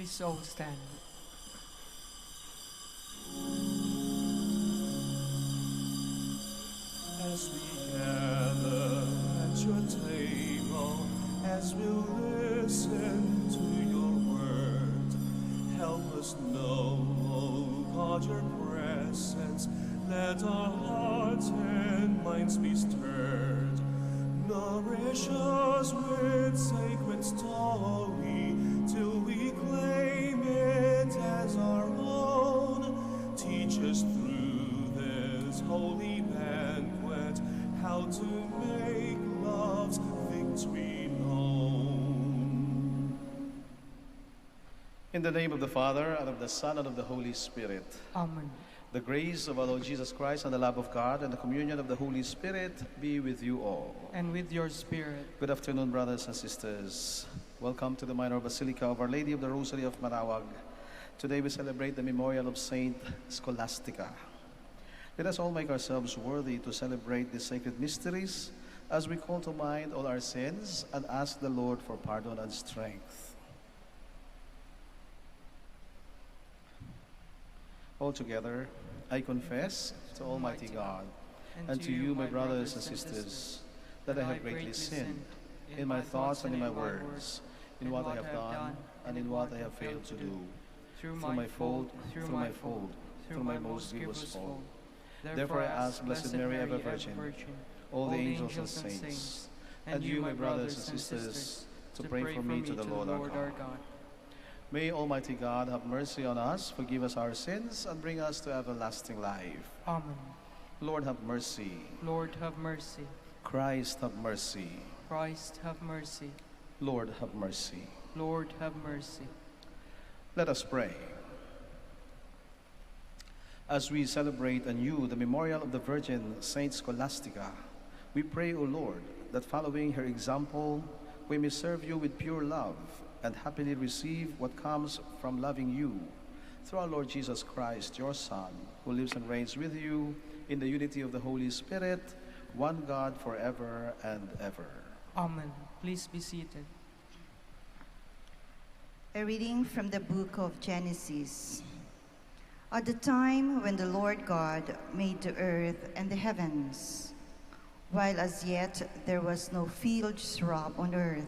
Please all stand. As we gather at your table, as we listen to your word, help us know, O God, your presence. Let our hearts and minds be stirred. Nourish us with sacred story till we claim it as our own. Teach us through this holy banquet how to make love's victory known. In the name of the Father, and of the Son, and of the Holy Spirit. Amen. The grace of our Lord Jesus Christ and the love of God and the communion of the Holy Spirit be with you all. And with your spirit. Good afternoon, brothers and sisters. Welcome to the Minor Basilica of Our Lady of the Rosary of Manaoag. Today we celebrate the memorial of Saint Scholastica. Let us all make ourselves worthy to celebrate these sacred mysteries as we call to mind all our sins and ask the Lord for pardon and strength. All together, I confess to Almighty God and to you, my brothers and sisters, that I have greatly sinned in my thoughts and in my words, in what I have done and in what I have failed to do, through my fault, through my most grievous fault. Therefore I ask Blessed Mary, ever Virgin, all the angels and saints, and you, my brothers and sisters, to pray for me to the Lord our God. May Almighty God have mercy on us, forgive us our sins, and bring us to everlasting life. Amen. Lord, have mercy. Lord, have mercy. Christ, have mercy. Christ, have mercy. Lord, have mercy. Lord, have mercy. Let us pray. As we celebrate anew the memorial of the Virgin Saint Scholastica, we pray, O Lord, that following her example, we may serve you with pure love and happily receive what comes from loving you through our Lord Jesus Christ, your Son, who lives and reigns with you in the unity of the Holy Spirit, one God forever and ever. Amen. Please be seated. A reading from the book of Genesis. At the time when the Lord God made the earth and the heavens, while as yet there was no field shrub on earth,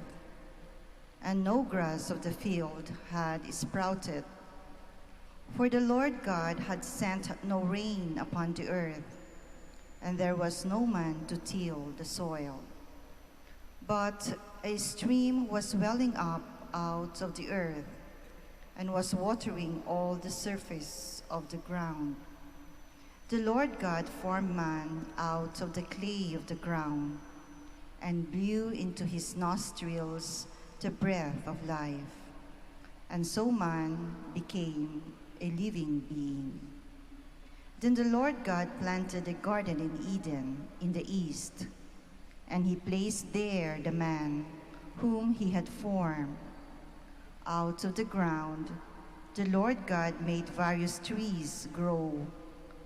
and no grass of the field had sprouted, for the Lord God had sent no rain upon the earth, and there was no man to till the soil. But a stream was welling up out of the earth, and was watering all the surface of the ground. The Lord God formed man out of the clay of the ground, and blew into his nostrils the breath of life, and so man became a living being. Then the Lord God planted a garden in Eden in the east, and he placed there the man whom he had formed. Out of the ground the Lord God made various trees grow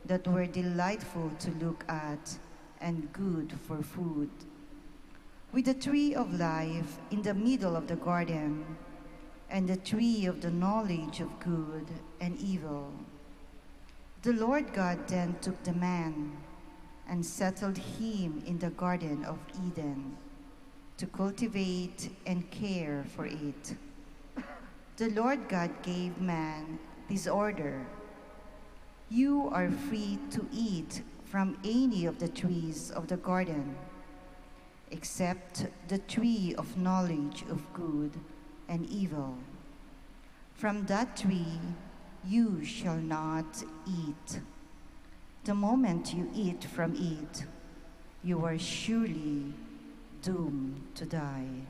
that were delightful to look at and good for food, with the tree of life in the middle of the garden, and the tree of the knowledge of good and evil. The Lord God then took the man and settled him in the Garden of Eden to cultivate and care for it. The Lord God gave man this order: you are free to eat from any of the trees of the garden, except the tree of knowledge of good and evil. From that tree you shall not eat. The moment you eat from it, you are surely doomed to die.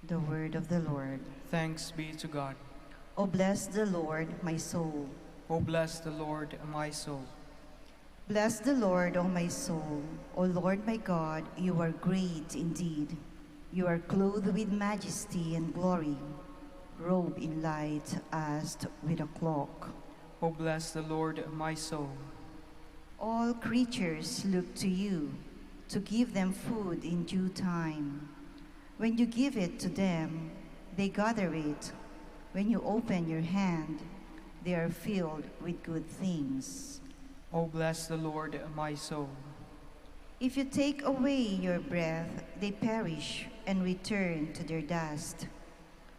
The word of the Lord. Thanks be to God. O bless the Lord, my soul. O bless the Lord, my soul. Bless the Lord, O my soul. O Lord my God, you are great indeed. You are clothed with majesty and glory, robed in light as with a cloak. O bless the Lord, my soul. All creatures look to you to give them food in due time. When you give it to them, they gather it, When you open your hand, they are filled with good things. Oh, bless the Lord, my soul. If you take away your breath, they perish and return to their dust.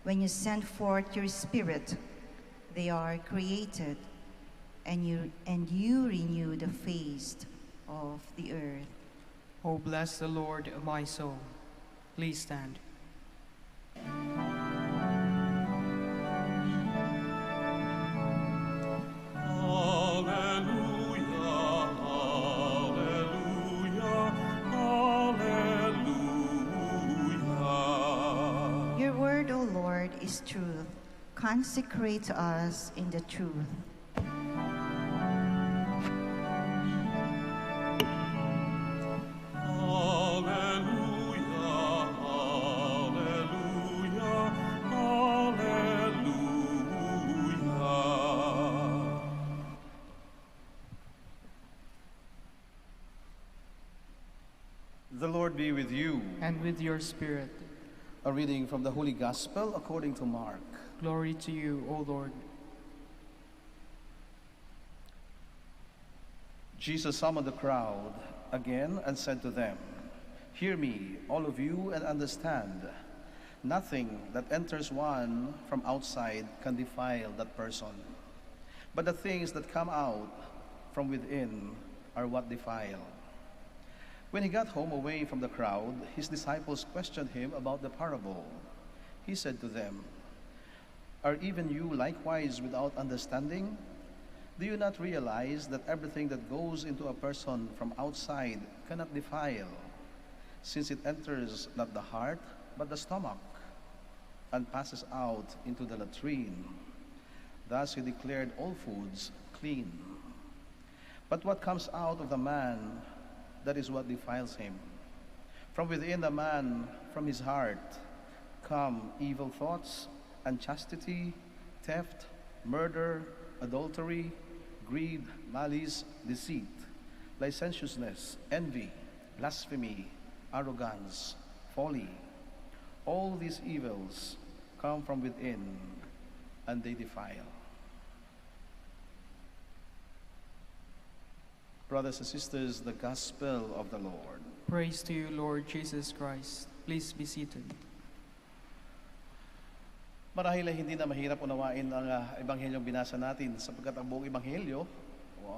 When you send forth your Spirit, they are created, and you renew the face of the earth. Oh, bless the Lord, my soul. Please stand. Your word, O Lord, is truth. Consecrate us in the truth. The Lord be with you. And with your spirit. A reading from the Holy Gospel according to Mark. Glory to you, O Lord. Jesus summoned the crowd again and said to them, "Hear me, all of you, and understand. Nothing that enters one from outside can defile that person. But the things that come out from within are what defile." When he got home away from the crowd, his disciples questioned him about the parable. He said to them, "Are even you likewise without understanding? Do you not realize that everything that goes into a person from outside cannot defile, since it enters not the heart, but the stomach, and passes out into the latrine? Thus he declared all foods clean. But what comes out of the man, that is what defiles him. From within the man, from his heart, come evil thoughts, unchastity, theft, murder, adultery, greed, malice, deceit, licentiousness, envy, blasphemy, arrogance, folly. All these evils come from within, and they defile." Brothers and sisters, the Gospel of the Lord. Praise to you, Lord Jesus Christ. Please be seated. Marahil ay hindi na mahirap unawain ang ebanghelyo binasa natin sapagkat ang buong ebanghelyo o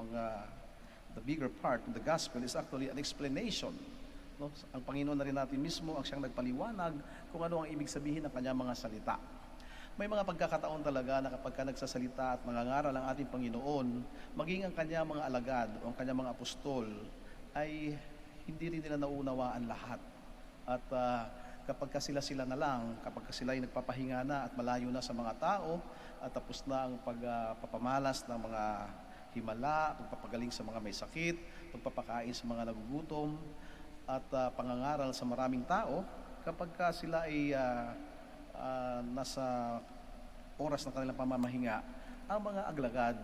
the bigger part of the gospel is actually an explanation. No? Ang Panginoon na rin natin mismo ang siyang nagpaliwanag kung ano ang ibig sabihin ng kanyang mga salita. May mga pagkakataon talaga na kapag ka nagsasalita at mangangaral ang ating Panginoon, maging ang kanyang mga alagad o ang kanyang mga apostol ay hindi rin nila naunawaan lahat. At kapag ka sila na lang, kapag ka sila ay nagpapahinga na at malayo na sa mga tao at tapos na ang pagpapamalas ng mga himala, pagpapagaling sa mga may sakit, pagpapakain sa mga nagugutom at pangangaral sa maraming tao, kapag ka sila ay nasa oras ng kanilang pamamahinga, ang mga aglagad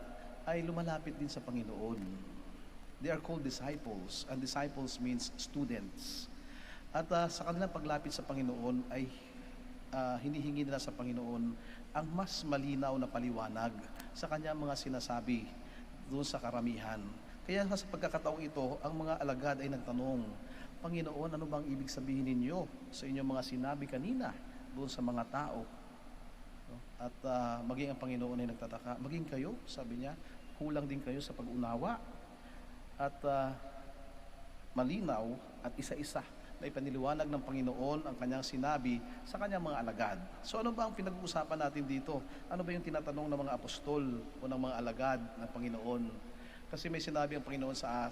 ay lumalapit din sa Panginoon. They are called disciples, and disciples means students. At sa kanilang paglapit sa Panginoon ay hinihingi nila sa Panginoon ang mas malinaw na paliwanag sa kanyang mga sinasabi doon sa karamihan. Kaya sa pagkakataong ito, ang mga alagad ay nagtanong, "Panginoon, ano bang ibig sabihin ninyo sa inyong mga sinabi kanina doon sa mga tao?" At maging ang Panginoon ay nagtataka, "Maging kayo," sabi niya, "kulang din kayo sa pag-unawa." At malinaw at isa-isa na ipaniliwanag ng Panginoon ang kanyang sinabi sa kanyang mga alagad. So ano ba ang pinag-uusapan natin dito? Ano ba yung tinatanong ng mga apostol o ng mga alagad ng Panginoon? Kasi may sinabi ang Panginoon sa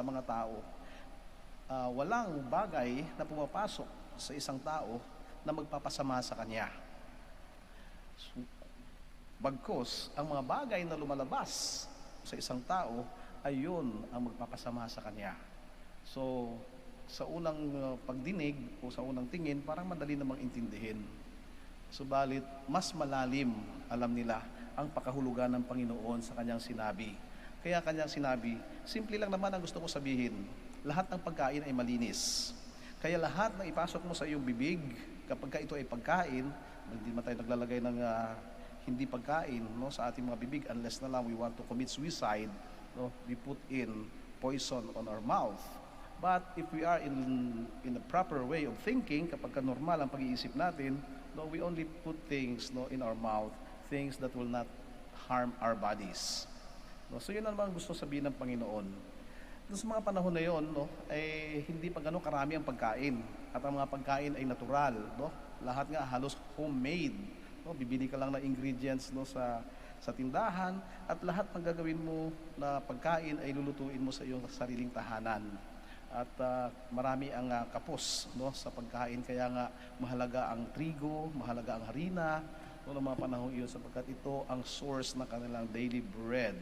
mga tao, walang bagay na pumapasok sa isang tao na magpapasama sa kanya. Bagkus, ang mga bagay na lumalabas sa isang tao ay yun ang magpapasama sa kanya. So, sa unang pagdinig o sa unang tingin, parang madali namang intindihin. Subalit, mas malalim, alam nila, ang pakahulugan ng Panginoon sa kanyang sinabi. Kaya kanyang sinabi, simple lang naman ang gusto ko sabihin, lahat ng pagkain ay malinis. Kaya lahat na ipasok mo sa iyong bibig, kapag ito ay pagkain, hindi man tayo naglalagay ng hindi pagkain, no, sa ating mga bibig, unless na lang we want to commit suicide, no, we put in poison on our mouth. But if we are in the proper way of thinking, kapag ka normal ang pag-iisip natin, no, we only put things, no, in our mouth, things that will not harm our bodies. No, so yun naman gusto sabihin ng Panginoon. No, sa mga panahon na yon, no, ay hindi pa gano'ng karami ang pagkain. At ang mga pagkain ay natural. No? Lahat nga halos homemade. No? Bibili ka lang ng ingredients, no, sa tindahan, at lahat ng gagawin mo na pagkain ay lulutuin mo sa iyong sariling tahanan. At marami ang kapos, no, sa pagkain, kaya nga mahalaga ang trigo, mahalaga ang harina, no, ng mga panahon iyon, sapagkat ito ang source ng kanilang daily bread.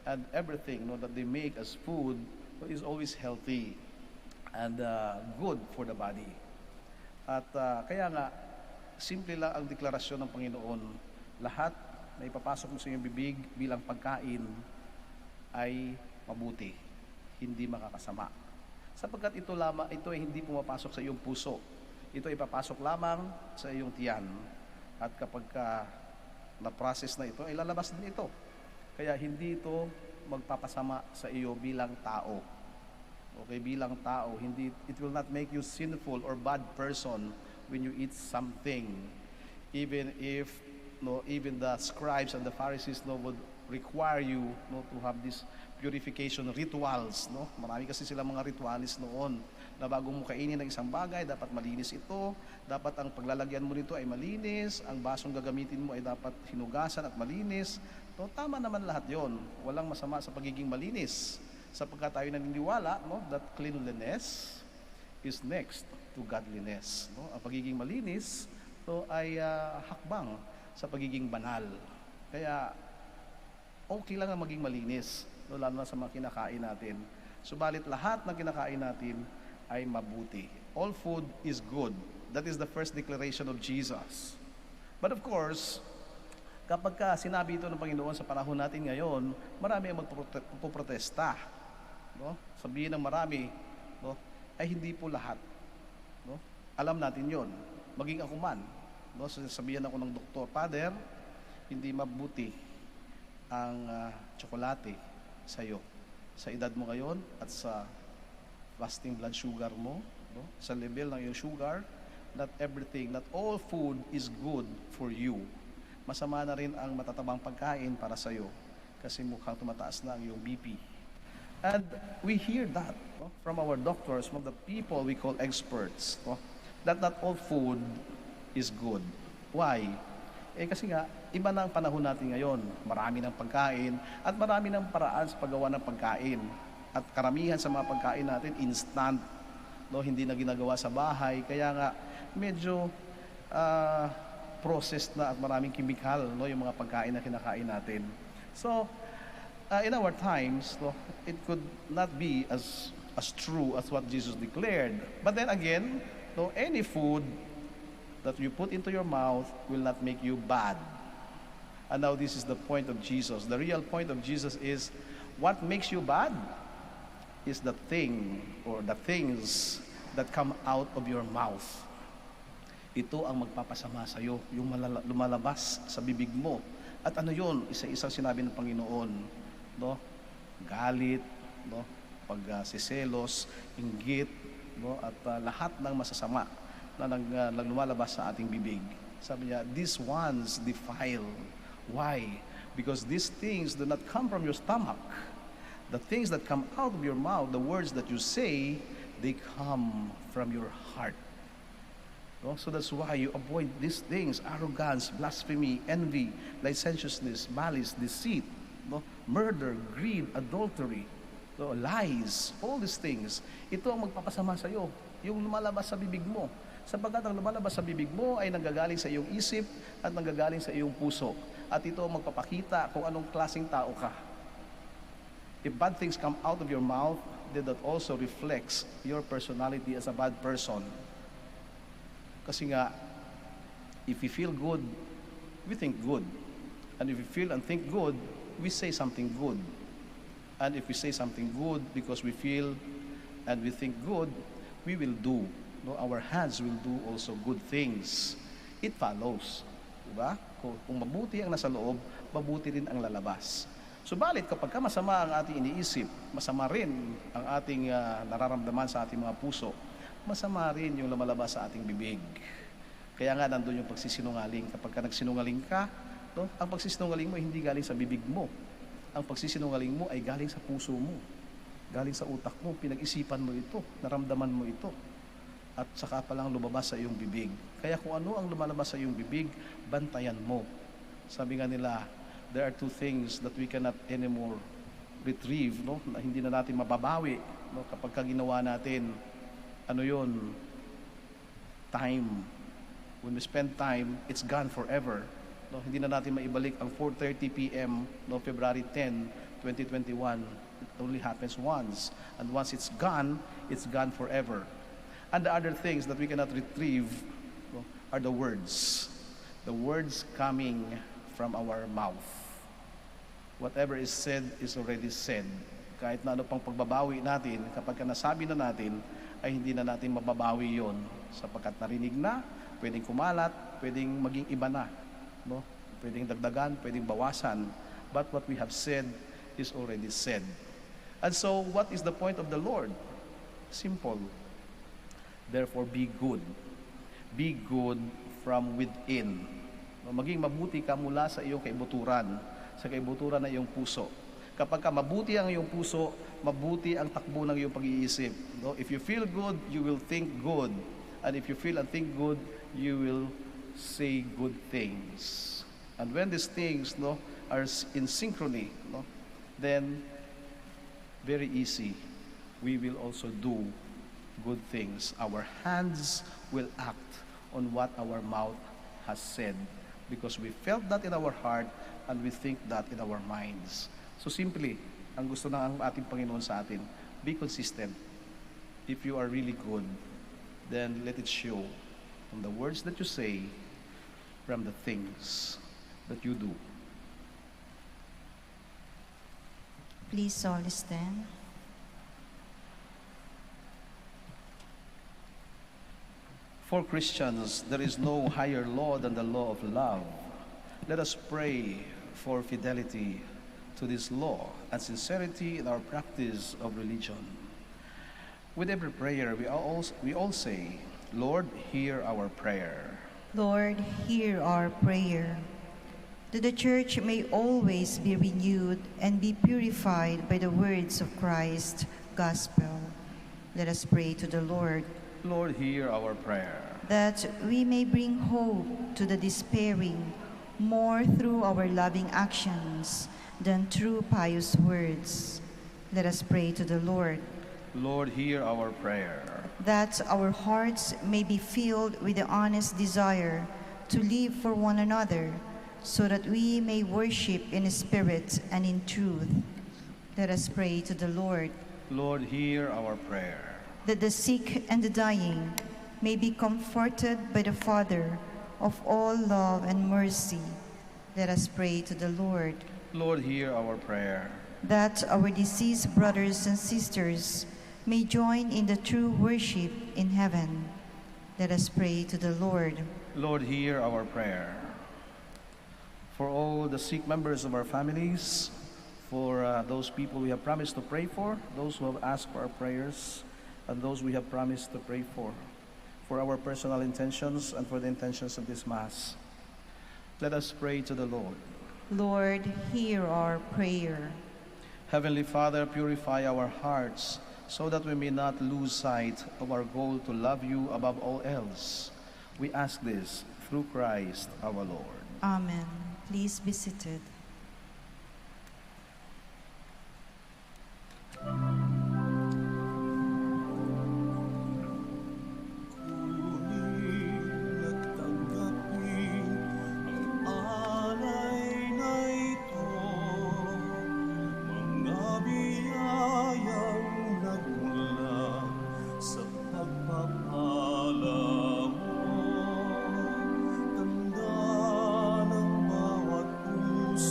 And everything, no, that they make as food, no, is always healthy and good for the body. At kaya nga, simple lang ang deklarasyon ng Panginoon. Lahat na ipapasok mo sa iyong bibig bilang pagkain ay mabuti, hindi makakasama. Sapagkat ito ay hindi pumapasok sa iyong puso. Ito ay papasok lamang sa iyong tiyan. At kapag na-process na ito, ay lalabas din ito. Kaya hindi ito magpapasama sa iyo bilang tao. Okay, bilang tao, it will not make you sinful or bad person when you eat something. Even if, no, even the scribes and the Pharisees, no, would require you, no, to have these purification rituals, no. Marami kasi sila mga ritualis noon na bago mo kainin ng isang bagay, dapat malinis ito, dapat ang paglalagyan mo nito ay malinis, ang basong gagamitin mo ay dapat hinugasan at malinis. No, tama naman lahat 'yon. Walang masama sa pagiging malinis, sapagkat tayo naniniwala, no, that cleanliness is next to godliness. No? Ang pagiging malinis, no, ay hakbang sa pagiging banal. Kaya okay lang na maging malinis, no, lalo na sa mga kinakain natin. Subalit lahat ng kinakain natin ay mabuti. All food is good. That is the first declaration of Jesus. But of course, kapag sinabi ito ng Panginoon sa panahon natin ngayon, marami ang magpoprotesta. No? Sabihin ng marami, no, ay hindi po lahat. No? Alam natin yon. Maging ako man, no, sabihan ako ng doktor, Father, hindi mabuti ang tsokolate sa iyo. Sa edad mo ngayon at sa fasting blood sugar mo, no, sa level ng iyong sugar, not everything, not all food is good for you. Masama na rin ang matatabang pagkain para sa iyo kasi mukhang tumataas na ang iyong BP. And we hear that, no, from our doctors, from the people we call experts, no, that not all food is good. Why? Kasi nga, iba na ang panahon natin ngayon. Marami ng pagkain at marami ng paraan sa paggawa ng pagkain. At karamihan sa mga pagkain natin, instant, no, hindi na ginagawa sa bahay. Kaya nga, medyo processed na at maraming chemical, no, yung mga pagkain na kinakain natin. So, in our times, no, it could not be as true as what Jesus declared. But then again, no, any food that you put into your mouth will not make you bad. And now this is the point of Jesus. The real point of Jesus is, what makes you bad is the thing or the things that come out of your mouth. Ito ang magpapasama sa iyo, yung lumalabas sa bibig mo. At ano yun? Isa-isang sinabi ng Panginoon, no? Galit, no? Pagsiselos, inggit, no? At lahat ng masasama na lumalabas sa ating bibig. Sabi niya, these ones defile. Why? Because these things do not come from your stomach. The things that come out of your mouth, the words that you say, they come from your heart. No? So that's why you avoid these things: arrogance, blasphemy, envy, licentiousness, malice, deceit, no? Murder, greed, adultery, no? Lies, all these things. Ito ang magpapasama sa iyo, yung lumalabas sa bibig mo. Sapagkat ang lumalabas sa bibig mo ay nanggagaling sa iyong isip at nanggagaling sa iyong puso. At ito ang magpapakita kung anong klaseng tao ka. If bad things come out of your mouth, then that also reflects your personality as a bad person. Kasi nga, if we feel good, we think good. And if we feel and think good, we say something good. And if we say something good because we feel and we think good, we will do. No, our hands will do also good things. It follows. Diba? Kung mabuti ang nasa loob, mabuti rin ang lalabas. Subalit kapag masama ang ating iniisip, masama rin ang ating nararamdaman sa ating mga puso, masama rin yung lumalabas sa ating bibig. Kaya nga nandun yung pagsisinungaling. Kapag ka nagsinungaling ka, no, ang pagsisinungaling mo hindi galing sa bibig mo. Ang pagsisinungaling mo ay galing sa puso mo. Galing sa utak mo, pinag-isipan mo ito, naramdaman mo ito. At saka pa lang lumabas sa iyong bibig. Kaya kung ano ang lumalabas sa iyong bibig, bantayan mo. Sabi nga nila, there are two things that we cannot anymore retrieve, no? Na hindi na natin mababawi, no? Kapag ka ginawa natin, ano yun? Time. When we spend time, it's gone forever. No? Hindi na natin maibalik ang 4:30 p.m. no, February 10, 2021. It only happens once. And once it's gone forever. And the other things that we cannot retrieve, no, are the words. The words coming from our mouth. Whatever is said is already said. Kahit na ano pang pagbabawi natin, kapag nasabi na natin, ay hindi na natin mababawi yon, sapagkat narinig na, pwedeng kumalat, pwedeng maging iba na, no? Pwedeng dagdagan, pwedeng bawasan. But what we have said is already said. And so, what is the point of the Lord? Simple. Therefore, be good. Be good from within. Maging mabuti ka mula sa iyong kaibuturan, sa kaibuturan ng iyong puso. Kapag ka mabuti ang iyong puso, mabuti ang takbo ng iyong pag-iisip. No? If you feel good, you will think good. And if you feel and think good, you will say good things. And when these things, no, are in synchrony, no, then very easy, we will also do good things. Our hands will act on what our mouth has said, because we felt that in our heart and we think that in our minds. So simply, ang gusto ng ating Panginoon sa atin, be consistent. If you are really good, then let it show from the words that you say, from the things that you do. Please all stand. For Christians, there is no higher law than the law of love. Let us pray for fidelity to this law and sincerity in our practice of religion. With every prayer, we all say, Lord, hear our prayer. Lord, hear our prayer. That the Church may always be renewed and be purified by the words of Christ's gospel. Let us pray to the Lord. Lord, hear our prayer. That we may bring hope to the despairing more through our loving actions than through pious words. Let us pray to the Lord. Lord, hear our prayer. That our hearts may be filled with the honest desire to live for one another, so that we may worship in spirit and in truth. Let us pray to the Lord. Lord, hear our prayer. That the sick and the dying may be comforted by the Father of all love and mercy. Let us pray to the Lord. Lord, hear our prayer. That our deceased brothers and sisters may join in the true worship in heaven. Let us pray to the Lord. Lord, hear our prayer. For all the sick members of our families, for those people we have promised to pray for, those who have asked for our prayers, and those we have promised to pray for our personal intentions and for the intentions of this Mass. Let us pray to the Lord. Lord, hear our prayer. Heavenly Father, purify our hearts so that we may not lose sight of our goal to love you above all else. We ask this through Christ our Lord. Amen. Please be seated. Tanda ng bawat puso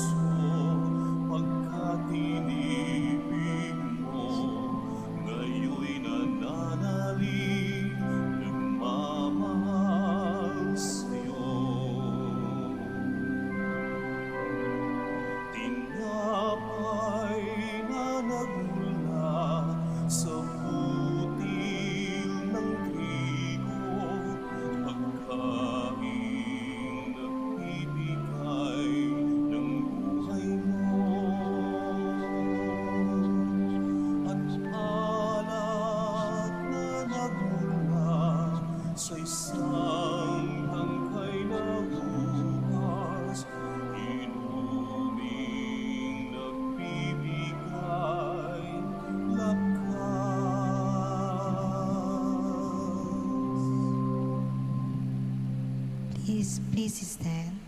Please stand.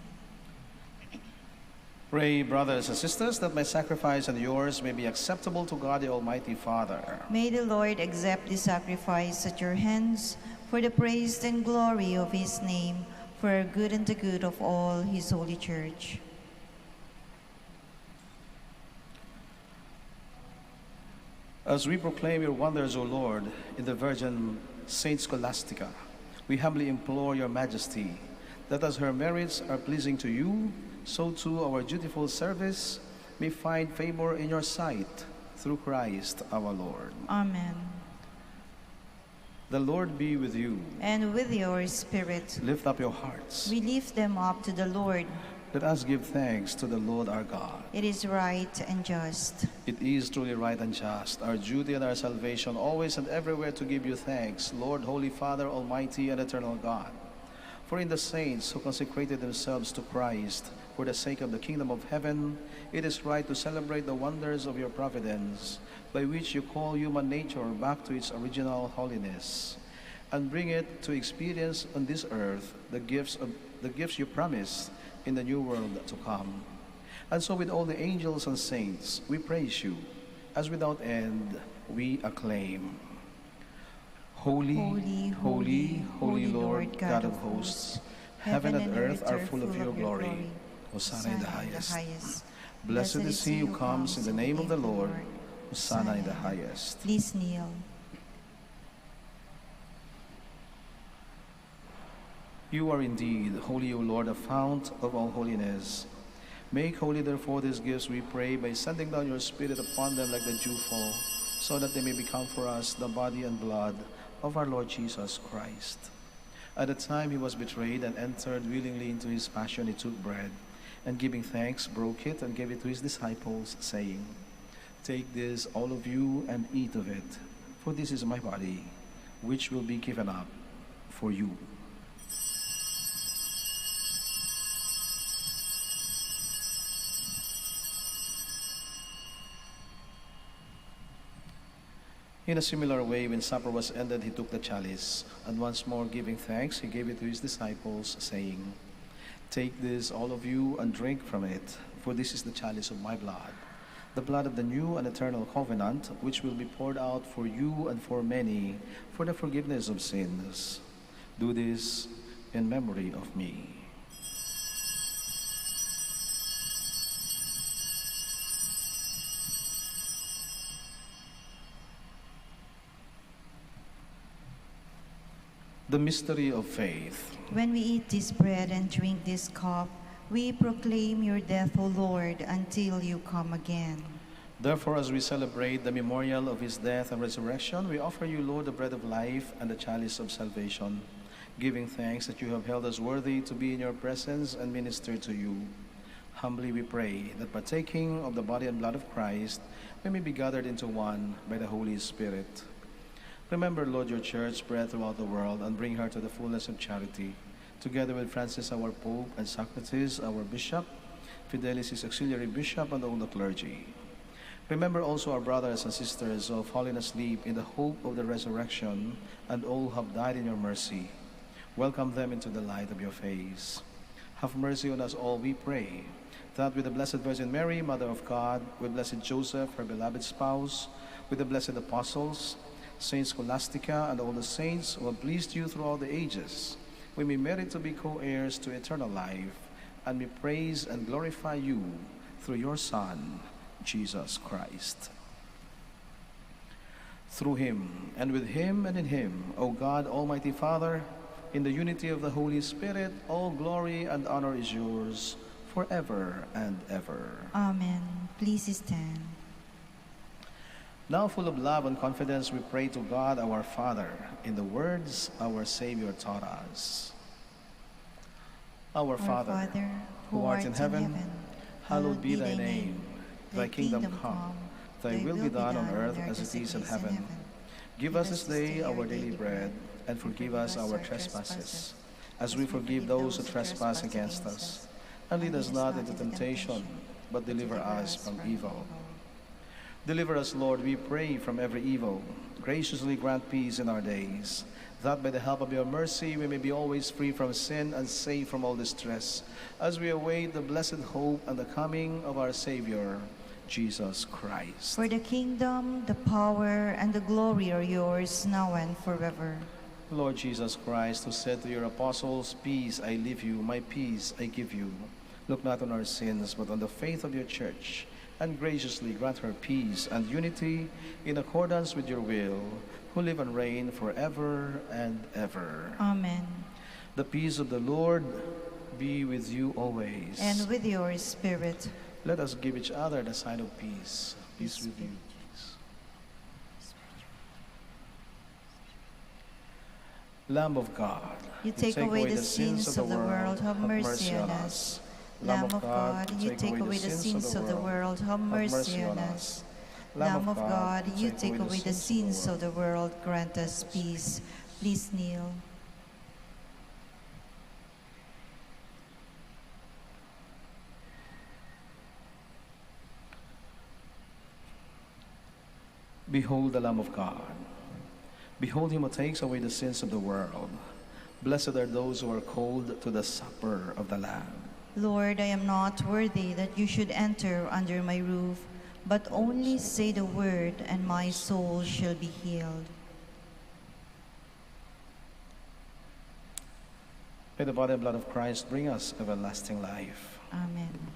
Pray, brothers and sisters, that my sacrifice and yours may be acceptable to God the Almighty Father. May the Lord accept the sacrifice at your hands for the praise and glory of his name, for our good and the good of all his holy church. As we proclaim your wonders, O Lord, in the Virgin Saint Scholastica, we humbly implore your majesty that as her merits are pleasing to you, so too our dutiful service may find favor in your sight through Christ our Lord. Amen. The Lord be with you. And with your spirit, Lift up your hearts. we lift them up to the Lord. Let us give thanks to the Lord our God. It is right and just. It is truly right and just, our duty and our salvation, always and everywhere to give you thanks, Lord, Holy Father, Almighty and Eternal God. For in the saints who consecrated themselves to Christ for the sake of the kingdom of heaven, it is right to celebrate the wonders of your providence, by which you call human nature back to its original holiness, and bring it to experience on this earth the gifts you promised in the new world to come. And so with all the angels and saints, we praise you, as without end we acclaim. Holy, Holy, holy, holy Lord, God of hosts, hosts, heaven and earth are full of your glory. Hosanna in the highest. Blessed is he who comes in the name of the Lord. Hosanna in the highest. Please kneel. You are indeed holy, O Lord, the fount of all holiness. Make holy, therefore, these gifts, we pray, by sending down your Spirit upon them like the dewfall, so that they may become for us the body and blood of our Lord Jesus Christ. At the time he was betrayed and entered willingly into his passion, he took bread, and giving thanks, broke it and gave it to his disciples, saying, Take this, all of you, and eat of it, for this is my body, which will be given up for you. In a similar way, when supper was ended, he took the chalice, and once more giving thanks, he gave it to his disciples, saying, Take this, all of you, and drink from it, for this is the chalice of my blood, the blood of the new and eternal covenant, which will be poured out for you and for many for the forgiveness of sins. Do this in memory of me. The mystery of faith. When we eat this bread and drink this cup, we proclaim your death, O Lord, until you come again. Therefore, as we celebrate the memorial of his death and resurrection, we offer you, Lord, the bread of life and the chalice of salvation, giving thanks that you have held us worthy to be in your presence and minister to you. Humbly we pray that partaking of the body and blood of Christ, we may be gathered into one by the Holy Spirit. Remember, Lord, your church spread throughout the world, and bring her to the fullness of charity, together with Francis, our Pope, and Socrates, our Bishop, Fidelis, his auxiliary bishop, and all the clergy. Remember also our brothers and sisters who have fallen asleep in the hope of the resurrection, and all who have died in your mercy. Welcome them into the light of your face. Have mercy on us all, we pray, that with the Blessed Virgin Mary, Mother of God, with Blessed Joseph, her beloved spouse, with the blessed apostles, Saint Scholastica, and all the saints who have pleased you throughout the ages, we may merit to be co-heirs to eternal life, and may praise and glorify you through your Son, Jesus Christ. Through him, and with him, and in him, O God, Almighty Father, in the unity of the Holy Spirit, all glory and honor is yours, forever and ever. Amen. Please stand. Now, full of love and confidence, we pray to God our Father in the words our Savior taught us. Our Father, who art in heaven, hallowed be thy name. Thy kingdom come, thy will be done on earth as it is in heaven. Give us this day our daily bread, and forgive us our trespasses, as we forgive those who trespass against us. And lead us not into temptation, but deliver us from evil. Deliver us, Lord, we pray, from every evil. graciously grant peace in our days, that by the help of your mercy we may be always free from sin and safe from all distress, as we await the blessed hope and the coming of our Savior, Jesus Christ. For the kingdom, the power, and the glory are yours, now and forever. Lord Jesus Christ, who said to your apostles, "Peace I leave you, my peace I give you," look not on our sins, but on the faith of your church, and graciously grant her peace and unity in accordance with your will, who live and reign forever and ever. Amen. The peace of the Lord be with you always. And with your spirit. Let us give each other the sign of peace. Peace with you. Lamb of God, you take away the sins of the world, have mercy on us. Lamb of God, you take away the sins of the world, have mercy on us. Lamb of God, you take away the sins of the world, grant us peace. Please kneel. Behold the Lamb of God. Behold him who takes away the sins of the world. Blessed are those who are called to the supper of the Lamb. Lord, I am not worthy that you should enter under my roof, but only say the word, and my soul shall be healed. May the body and blood of Christ bring us everlasting life. Amen.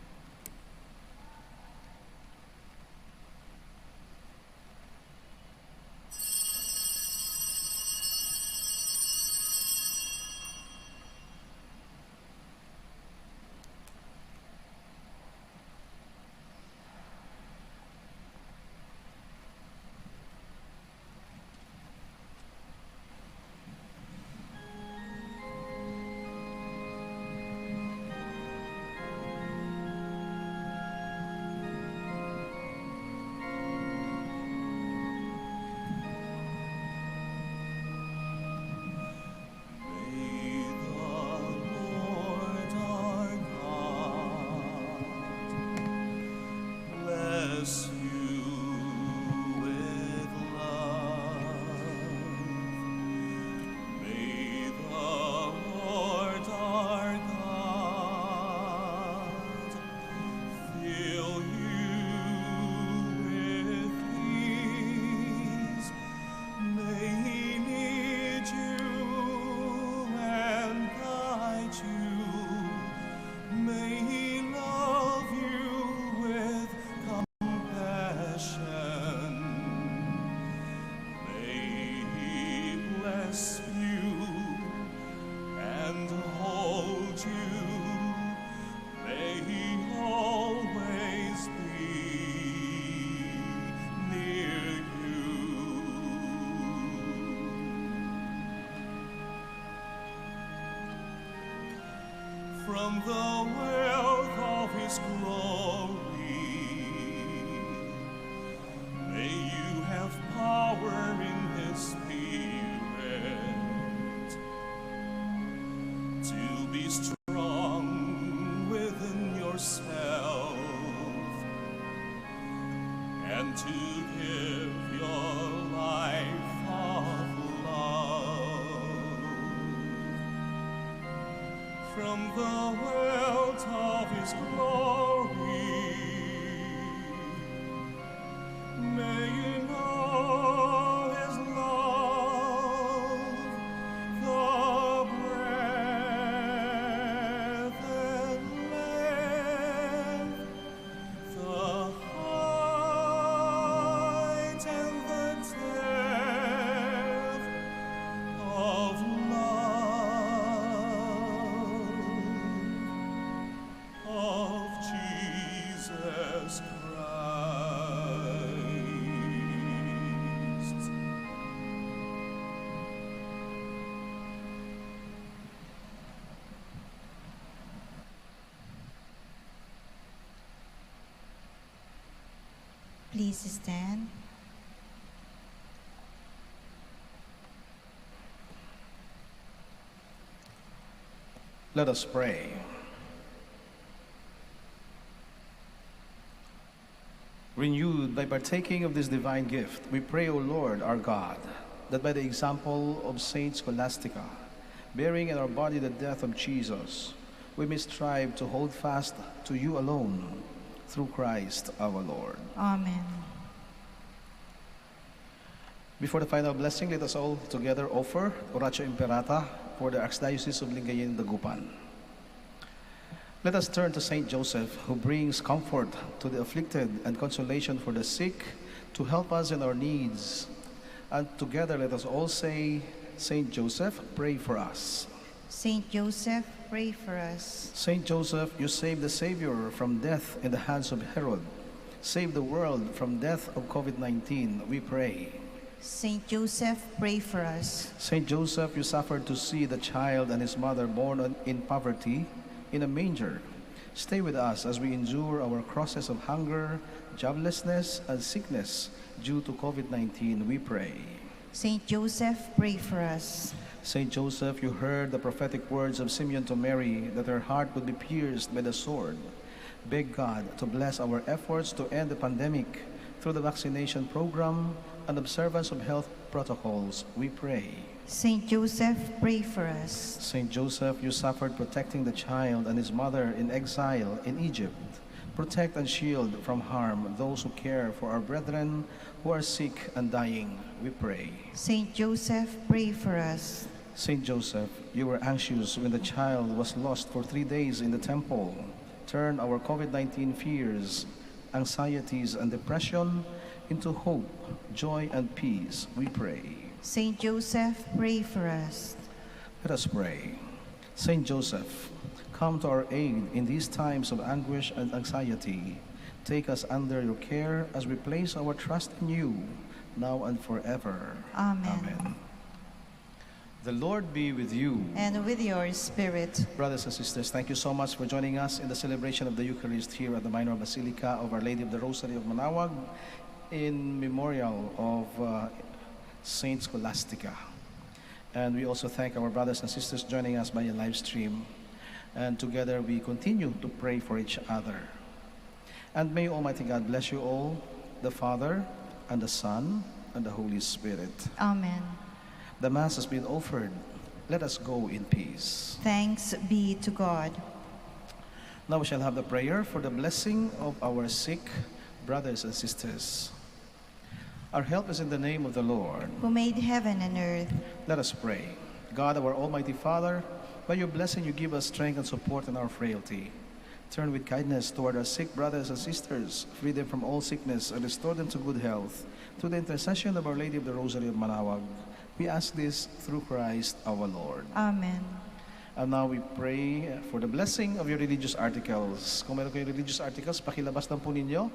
From the wealth of his glory, may you have power in his spirit to be strong within yourself and to give your life of love. From the wealth of his glory, may you know his love, the breadth and length, the height and the depth of love of Jesus Christ. Please stand. Let us pray. Renewed by partaking of this divine gift, we pray, O Lord, our God, that by the example of Saint Scholastica, bearing in our body the death of Jesus, we may strive to hold fast to you alone, through Christ our Lord. Amen. Before the final blessing, let us all together offer Oratio Imperata for the Archdiocese of Lingayen, Dagupan. Let us turn to Saint Joseph, who brings comfort to the afflicted and consolation for the sick, to help us in our needs. And together let us all say, Saint Joseph, pray for us. Saint Joseph, pray for us. Saint Joseph, you saved the Savior from death in the hands of Herod. Save the world from death of COVID-19, we pray. Saint Joseph, pray for us. Saint Joseph, you suffered to see the child and his mother born in poverty, in a manger. Stay with us as we endure our crosses of hunger, joblessness, and sickness due to COVID-19, we pray. Saint Joseph, pray for us. Saint Joseph, you heard the prophetic words of Simeon to Mary that her heart would be pierced by the sword. Beg God to bless our efforts to end the pandemic through the vaccination program and observance of health protocols, we pray. Saint Joseph, pray for us. Saint Joseph, you suffered protecting the child and his mother in exile in Egypt. Protect and shield from harm those who care for our brethren who are sick and dying, we pray. Saint Joseph, pray for us. Saint Joseph, you were anxious when the child was lost for 3 days in the temple. Turn our COVID-19 fears, anxieties, and depression into hope, joy, and peace, we pray. Saint Joseph, pray for us. Let us pray. Saint Joseph, come to our aid in these times of anguish and anxiety. Take us under your care as we place our trust in you, now and forever. Amen. Amen. The Lord be with you. And with your spirit. Brothers and sisters, thank you so much for joining us in the celebration of the Eucharist here at the Minor Basilica of Our Lady of the Rosary of Manaoag in memorial of Saint Scholastica. And we also thank our brothers and sisters joining us by a live stream. And together we continue to pray for each other. And may Almighty God bless you all, the Father, and the Son, and the Holy Spirit. Amen. The Mass has been offered. Let us go in peace. Thanks be to God. Now we shall have the prayer for the blessing of our sick brothers and sisters. Our help is in the name of the Lord, who made heaven and earth. Let us pray. God, our Almighty Father, by your blessing you give us strength and support in our frailty. Turn with kindness toward our sick brothers and sisters, free them from all sickness, and restore them to good health. Through the intercession of Our Lady of the Rosary of Manaoag, we ask this through Christ our Lord. Amen. And now we pray for the blessing of your religious articles. Kung meron kayong religious articles, pakilabas lang po ninyo.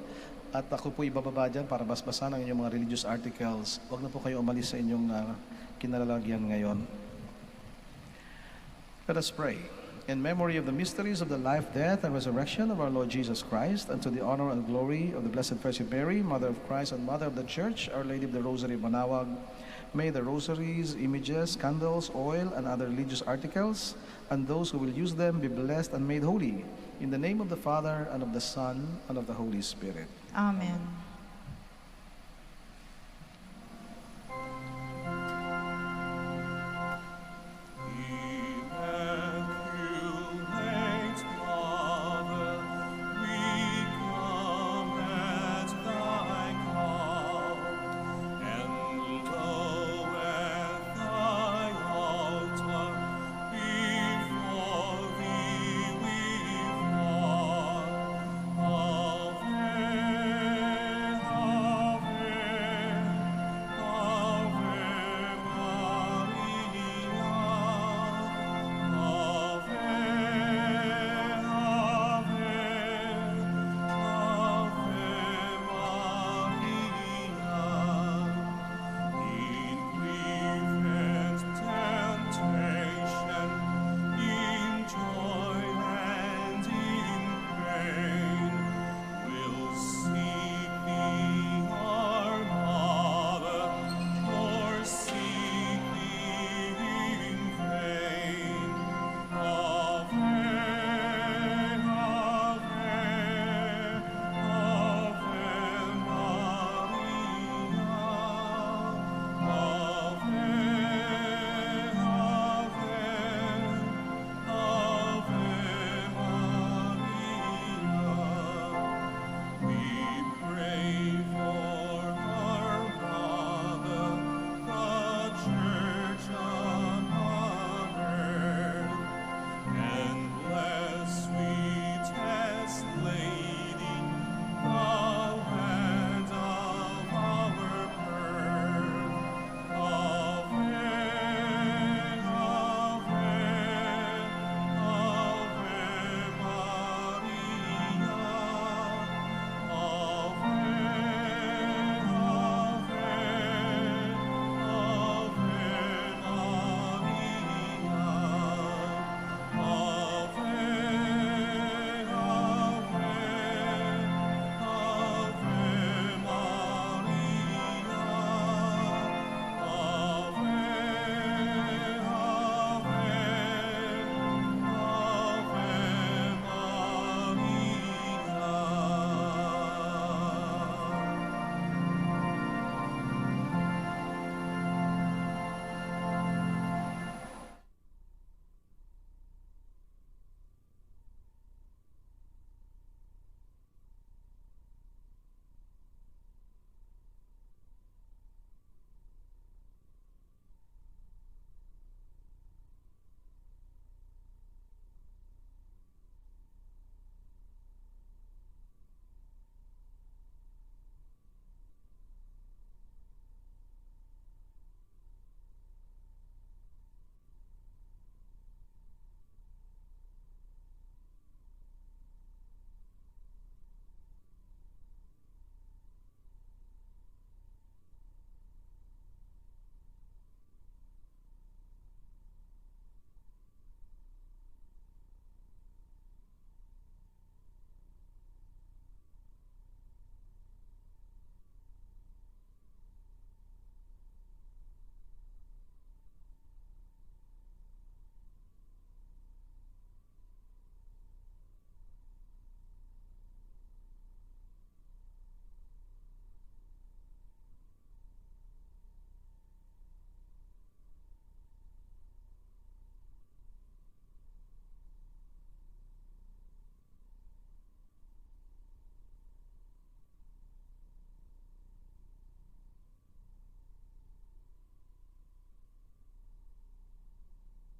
At ako po ibababa dyan para basbasan ang inyong mga religious articles. Huwag na po kayo umalis sa inyong kinalalagyan ngayon. Let us pray. In memory of the mysteries of the life, death, and resurrection of our Lord Jesus Christ, and to the honor and glory of the Blessed Virgin Mary, Mother of Christ and Mother of the Church, Our Lady of the Rosary of Manaoag, may the rosaries, images, candles, oil, and other religious articles, and those who will use them be blessed and made holy. In the name of the Father, and of the Son, and of the Holy Spirit. Amen.